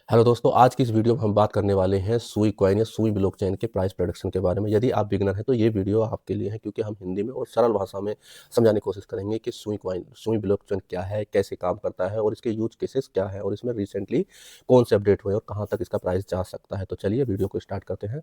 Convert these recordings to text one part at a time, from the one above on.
Hello दोस्तों, आज की इस वीडियो में हम बात करने वाले हैं सुई कॉइन या सुई ब्लॉकचेन के प्राइस प्रेडिक्शन के बारे में। यदि आप बिगिनर हैं तो ये वीडियो आपके लिए है, क्योंकि हम हिंदी में और सरल भाषा में समझाने की कोशिश करेंगे कि सुई कॉइन सुई ब्लॉकचेन क्या है, कैसे काम करता है और इसके यूज केसेस क्या है और इसमें रिसेंटली कौन से अपडेट हुए और कहाँ तक इसका प्राइस जा सकता है। तो चलिए वीडियो को स्टार्ट करते हैं।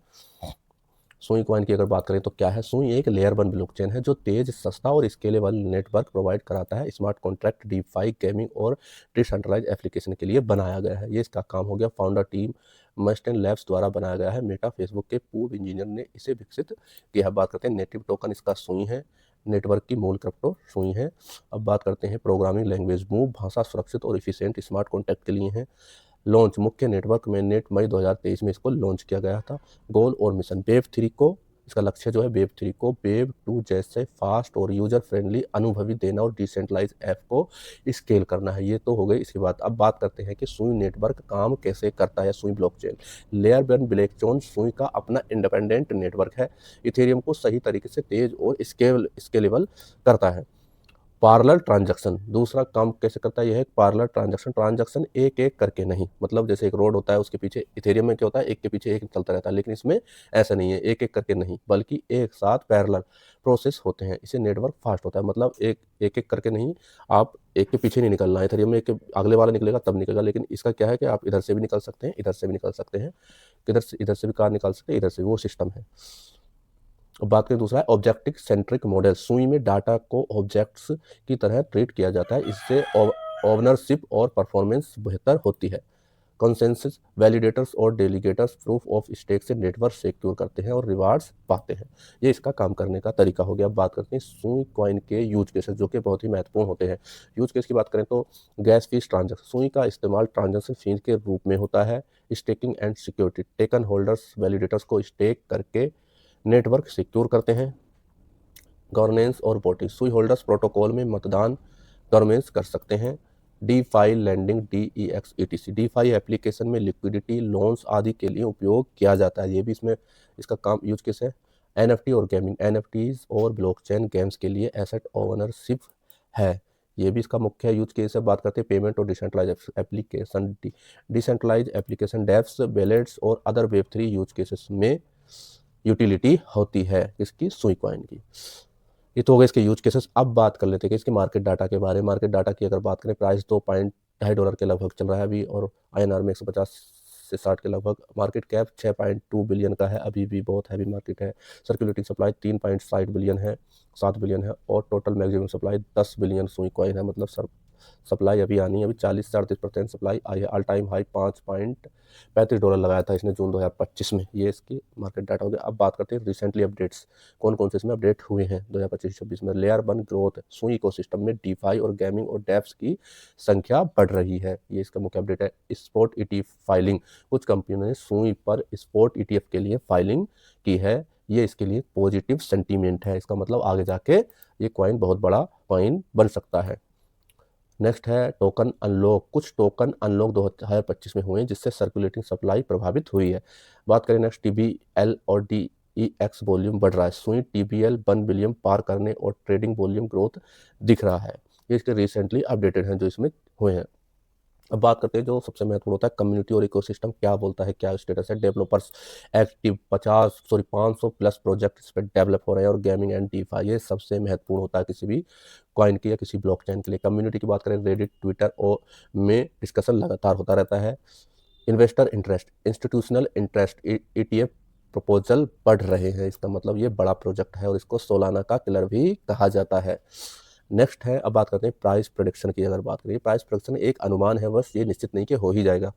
सुई कॉइन की अगर बात करें तो क्या है, सुई एक लेयर 1 ब्लॉकचेन है जो तेज, सस्ता और स्केलेबल नेटवर्क प्रोवाइड कराता है। स्मार्ट कॉन्ट्रैक्ट, डीफाई, गेमिंग और डिसेंट्रलाइज एप्लीकेशन के लिए बनाया गया है। ये इसका काम हो गया। फाउंडर टीम मस्टन लैब्स द्वारा बनाया गया है। मेटा फेसबुक के पूर्व इंजीनियर ने इसे विकसित किया है। बात करते हैं नेटिव टोकन, इसका सुई है। नेटवर्क की मूल क्रिप्टो सुई है। अब बात करते हैं प्रोग्रामिंग लैंग्वेज मूव, भाषा सुरक्षित और इफिशिएंट स्मार्ट कॉन्ट्रैक्ट के लिए है। लॉन्च मुख्य नेटवर्क में नेट मई 2023 में इसको लॉन्च किया गया था। गोल और मिशन, वेब 3 को इसका लक्ष्य जो है वेब 3 को वेब 2 जैसे फास्ट और यूजर फ्रेंडली अनुभवी देना और डिसेंट्रलाइज ऐप को स्केल करना है। ये तो हो गई इसकी बात। अब बात करते हैं कि सुई नेटवर्क काम कैसे करता है। सुई ब्लॉकचेन लेयर 1 ब्लॉकचेन सुई का अपना इंडिपेंडेंट नेटवर्क है। इथेरियम को सही तरीके से तेज और स्केलेबल करता है। पार्लर ट्रांजैक्शन दूसरा काम कैसे करता है, यह है पार्लर ट्रांजैक्शन एक एक करके नहीं। मतलब जैसे एक रोड होता है, उसके पीछे इथेरियम में क्या होता है, एक के पीछे एक चलता रहता है, लेकिन इसमें ऐसा नहीं है, एक एक करके नहीं, बल्कि एक साथ पैरेलल प्रोसेस होते हैं। इसे नेटवर्क फास्ट होता है। मतलब एक एक एक करके नहीं, आप एक के पीछे नहीं निकलना है। इथेरियम में एक के अगले वाला निकलेगा तब निकलेगा, लेकिन इसका क्या है कि आप इधर से भी निकल सकते हैं, इधर से भी निकल सकते हैं, इधर से भी कार निकाल सकते हैं, इधर से भी, वो सिस्टम है। अब बात करें दूसरा ऑब्जेक्टिव सेंट्रिक मॉडल। सुई में डाटा को ऑब्जेक्ट्स की तरह ट्रीट किया जाता है। इससे ओनरशिप और परफॉर्मेंस बेहतर होती है। कंसेंसस वैलिडेटर्स और डेलीगेटर्स प्रूफ ऑफ स्टेक से नेटवर्क सिक्योर करते हैं और रिवार्ड्स पाते हैं। ये इसका काम करने का तरीका हो गया। अब बात करते हैं सुई कॉइन के यूज केसेस, जो कि बहुत ही महत्वपूर्ण होते हैं। यूज केस की बात करें तो गैस फीस ट्रांजैक्शन, सुई का इस्तेमाल ट्रांजैक्शन फीस के रूप में होता है। Staking and security, taken holders validators को स्टेक करके नेटवर्क सिक्योर करते हैं। गवर्नेंस और वोटिंग, सुई होल्डर्स प्रोटोकॉल में मतदान गवर्नेंस कर सकते हैं। DeFi lending, DEX ETC, DeFi application में लिक्विडिटी, लोन्स आदि के लिए उपयोग किया जाता है। ये भी इसमें इसका काम यूज केस है। NFT और गेमिंग, NFTs और ब्लॉकचेन गेम्स के लिए एसेट ओनरशिप है। ये भी इसका मुख्य यूज केस है। बात करते हैं पेमेंट और डिसेंट्रलाइज एप्लीकेशन डेप्स, वैलेट्स और अदर वेब 3 यूज केसेस में यूटिलिटी होती है इसकी, सुई कॉइन की। ये तो हो गए इसके यूज केसेस। अब बात कर लेते हैं कि इसके मार्केट डाटा के बारे में। मार्केट डाटा की अगर बात करें, प्राइस $2.2 के लगभग चल रहा है अभी, और INR में 150 से 60 के लगभग। मार्केट कैप 6.2 बिलियन का है, अभी भी बहुत हैवी मार्केट है। सर्कुलेटिंग सप्लाई 3.60 बिलियन है, 7 बिलियन है, और टोटल मैक्सिमम सप्लाई 10 बिलियन सुई कॉइन है। मतलब सप्लाई अभी आनी है, अभी 40 से 38% सप्लाई आई है। ऑल टाइम हाई $5.35 लगाया था इसने जून 2025 में। ये इसकी मार्केट डाटा हो गया। अब बात करते हैं रिसेंटली अपडेट्स, कौन कौन से इसमें अपडेट हुए हैं 2025-26 में। लेयर 1 ग्रोथ, सुई इकोसिस्टम में डीफाई और गेमिंग और डेप्स की संख्या बढ़ रही है। ये इसका मुख्य अपडेट है। स्पोर्ट ETF फाइलिंग, कुछ कंपनियों ने सुई पर स्पोर्ट ETF के लिए फाइलिंग की है। ये इसके लिए पॉजिटिव सेंटीमेंट है। इसका मतलब आगे जाके ये कॉइन बहुत बड़ा कॉइन बन सकता है। नेक्स्ट है टोकन अनलॉक, कुछ टोकन अनलॉक 2025 में हुए हैं, जिससे सर्कुलेटिंग सप्लाई प्रभावित हुई है। बात करें नेक्स्ट TBL और DEX, वॉल्यूम बढ़ रहा है। सुई TBL 1 बिलियन पार करने और ट्रेडिंग वॉल्यूम ग्रोथ दिख रहा है। ये इसके रिसेंटली अपडेटेड हैं जो इसमें हुए हैं। अब बात करते हैं जो सबसे महत्वपूर्ण होता है, कम्युनिटी और इकोसिस्टम क्या बोलता है, क्या स्टेटस है। डेवलपर्स एक्टिव 500 प्लस प्रोजेक्ट इस पर डेवलप हो रहे हैं, और गेमिंग एंड डीफाई, ये सबसे महत्वपूर्ण होता है किसी भी कॉइन की या किसी ब्लॉकचेन के लिए। कम्युनिटी की बात करें, रेडिट, ट्विटर और में डिस्कशन लगातार होता रहता है। Investor interest, institutional interest, ETF proposal बढ़ रहे हैं। इसका मतलब ये बड़ा प्रोजेक्ट है और इसको सोलाना का किलर भी कहा जाता है। नेक्स्ट है, अब बात करते हैं प्राइस प्रेडिक्शन की। अगर बात करें, प्राइस प्रेडिक्शन एक अनुमान है, बस ये निश्चित नहीं कि हो ही जाएगा।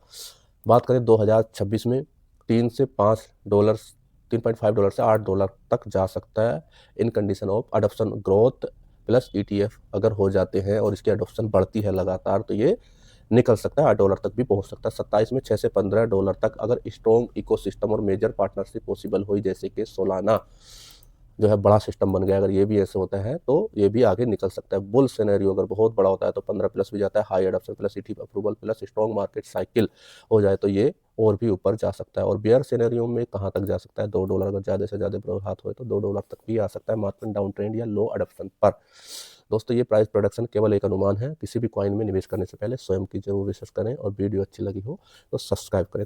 बात करें 2026 में $3 से $3.5 से $8 तक जा सकता है, in condition of adoption growth plus ETF अगर हो जाते हैं और इसकी अडोप्शन बढ़ती है लगातार, तो ये निकल सकता है, $8 तक भी पहुंच सकता है। 27 में $6 से $15 तक, अगर स्ट्रॉन्ग इकोसिस्टम और मेजर पार्टनरशिप पॉसिबल हुई, जैसे कि सोलाना जो है बड़ा सिस्टम बन गया, अगर ये भी ऐसे होता है तो ये भी आगे निकल सकता है। बुल सिनेरियो अगर बहुत बड़ा होता है तो 15 प्लस भी जाता है। High adoption plus ETF approval plus strong market cycle हो जाए तो ये और भी ऊपर जा सकता है। और बियर सिनेरियो में कहाँ तक जा सकता है, $2, अगर ज़्यादा से ज़्यादा हाथ हो तो $2 तक भी आ सकता है, मार्केट डाउन ट्रेंड या लो एडॉप्शन पर। दोस्तों ये प्राइस प्रोडक्शन केवल एक अनुमान है, किसी भी कॉइन में निवेश करने से पहले स्वयं की जरूर रिसर्च करें और वीडियो अच्छी लगी हो तो सब्सक्राइब करें।